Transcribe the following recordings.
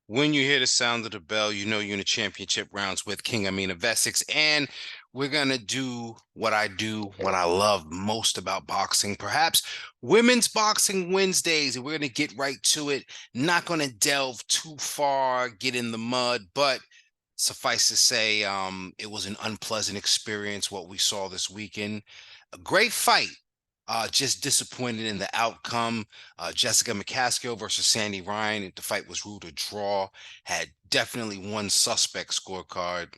When you hear the sound of the bell, you know you're in the championship rounds with King Amin of Essex. And we're going to do, what I love most about boxing, perhaps Women's Boxing Wednesdays. And we're going to get right to it. Not going to delve too far, get in the mud, but suffice to say, it was an unpleasant experience what we saw this weekend. A great fight. Just disappointed in the outcome. Jessica McCaskill versus Sandy Ryan. The fight was ruled a draw. Had definitely one suspect scorecard.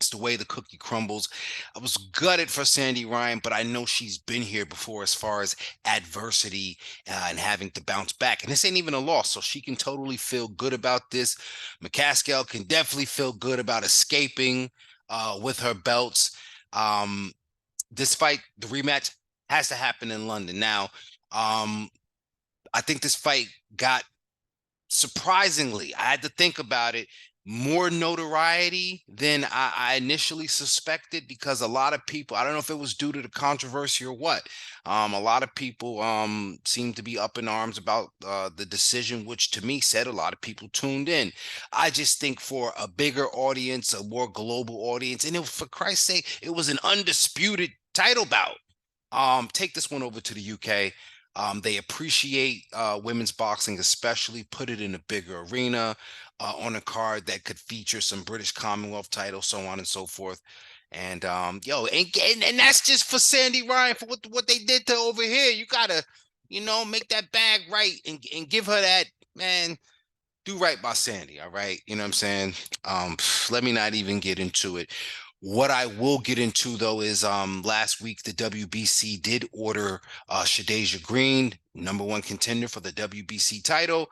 It's the way the cookie crumbles. I was gutted for Sandy Ryan, but I know she's been here before as far as adversity and having to bounce back. And this ain't even a loss, so she can totally feel good about this. McCaskill can definitely feel good about escaping with her belts. Um, this fight, the rematch, has to happen in London. Now, I think this fight got surprisingly, I had to think about it, more notoriety than I initially suspected because a lot of people, I don't know if it was due to the controversy or what. A lot of people seem to be up in arms about the decision, which to me said a lot of people tuned in. I just think for a bigger audience, a more global audience, and for Christ's sake, it was an undisputed title bout. Take this one over to the UK. They appreciate women's boxing, especially put it in a bigger arena on a card that could feature some British Commonwealth titles, so on and so forth. And and that's just for Sandy Ryan for what they did to over here. You gotta, make that bag right and give her that, man. Do right by Sandy, all right? You know what I'm saying? Let me not even get into it. What I will get into though is last week the WBC did order Shadasia Green, #1 contender for the WBC title,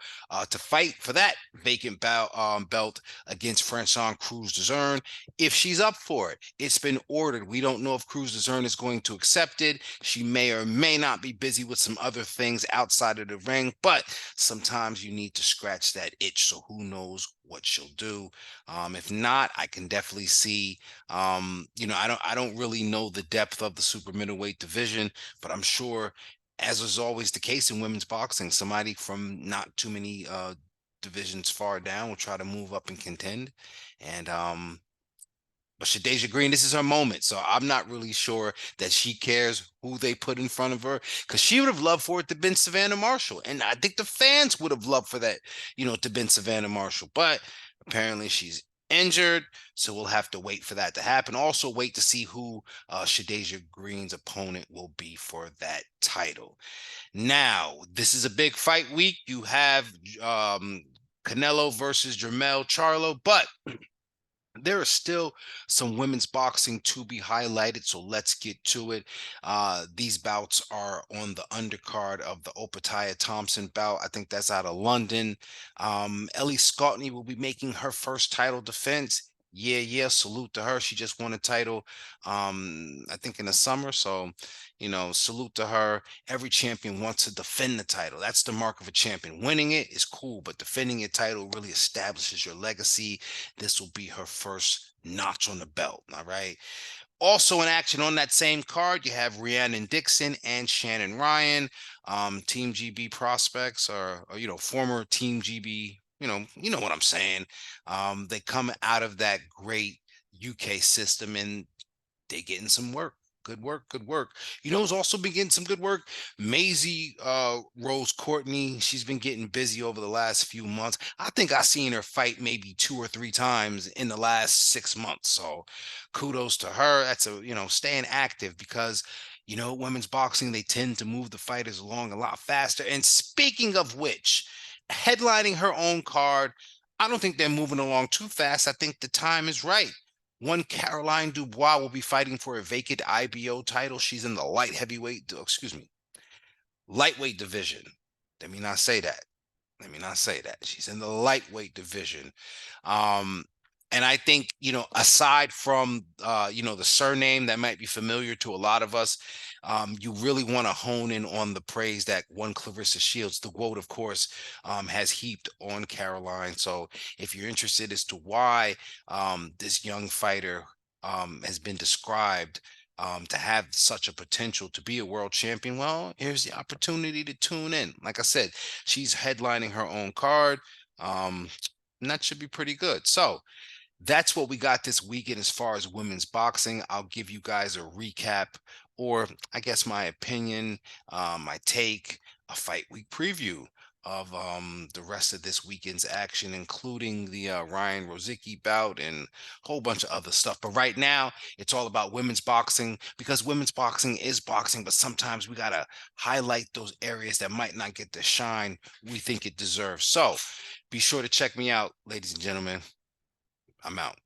to fight for that vacant belt against Franchon Crews-Dezurn. If she's up for it, it's been ordered. We don't know if Crews-Dezurn is going to accept it. She may or may not be busy with some other things outside of the ring, but sometimes you need to scratch that itch. So who knows what she'll do? If not, I can definitely see. I don't really know the depth of the super middleweight division, but I'm sure, as is always the case in women's boxing, somebody from not too many divisions far down will try to move up and contend. And but Shadasia Green, this is her moment. So I'm not really sure that she cares who they put in front of her because she would have loved for it to been Savannah Marshall. And I think the fans would have loved for that, to been Savannah Marshall. But apparently she's injured. So we'll have to wait for that to happen. Also, wait to see who Shadasia Green's opponent will be for that title. Now, this is a big fight week. You have Canelo versus Jermell Charlo, but there is still some women's boxing to be highlighted, so let's get to it. These bouts are on the undercard of the Opataya Thompson bout. I think that's out of London. Ellie Scotney will be making her first title defense. Yeah, salute to her. She just won a title, I think in the summer. So, salute to her. Every champion wants to defend the title. That's the mark of a champion. Winning it is cool, but defending your title really establishes your legacy. This will be her first notch on the belt. All right. Also in action on that same card, you have Rhiannon Dixon and Shannon Ryan. Team GB prospects or former Team GB. You know what I'm saying. They come out of that great UK system and they getting some work. Good work, good work. Who's also been getting some good work? Maisie Rose Courtney. She's been getting busy over the last few months. I think I've seen her fight maybe 2 or 3 times in the last 6 months. So kudos to her. That's staying active because women's boxing, they tend to move the fighters along a lot faster. And speaking of which, headlining her own card, I don't think they're moving along too fast. I think the time is right. One Caroline Dubois will be fighting for a vacant IBO title. She's in the lightweight division. Let me not say that. Let me not say that. She's in the lightweight division. Um, and I think, aside from, the surname that might be familiar to a lot of us, you really want to hone in on the praise that one Clarissa Shields, the GOAT, of course, has heaped on Caroline. So if you're interested as to why this young fighter has been described to have such a potential to be a world champion, well, here's the opportunity to tune in. Like I said, she's headlining her own card. Um, and that should be pretty good. So that's what we got this weekend as far as women's boxing. I'll give you guys a recap, or I guess my opinion, my take, a fight week preview of the rest of this weekend's action, including the Ryan Rozicki bout and a whole bunch of other stuff. But right now, it's all about women's boxing, because women's boxing is boxing, but sometimes we gotta highlight those areas that might not get the shine we think it deserves. So be sure to check me out, ladies and gentlemen. I'm out.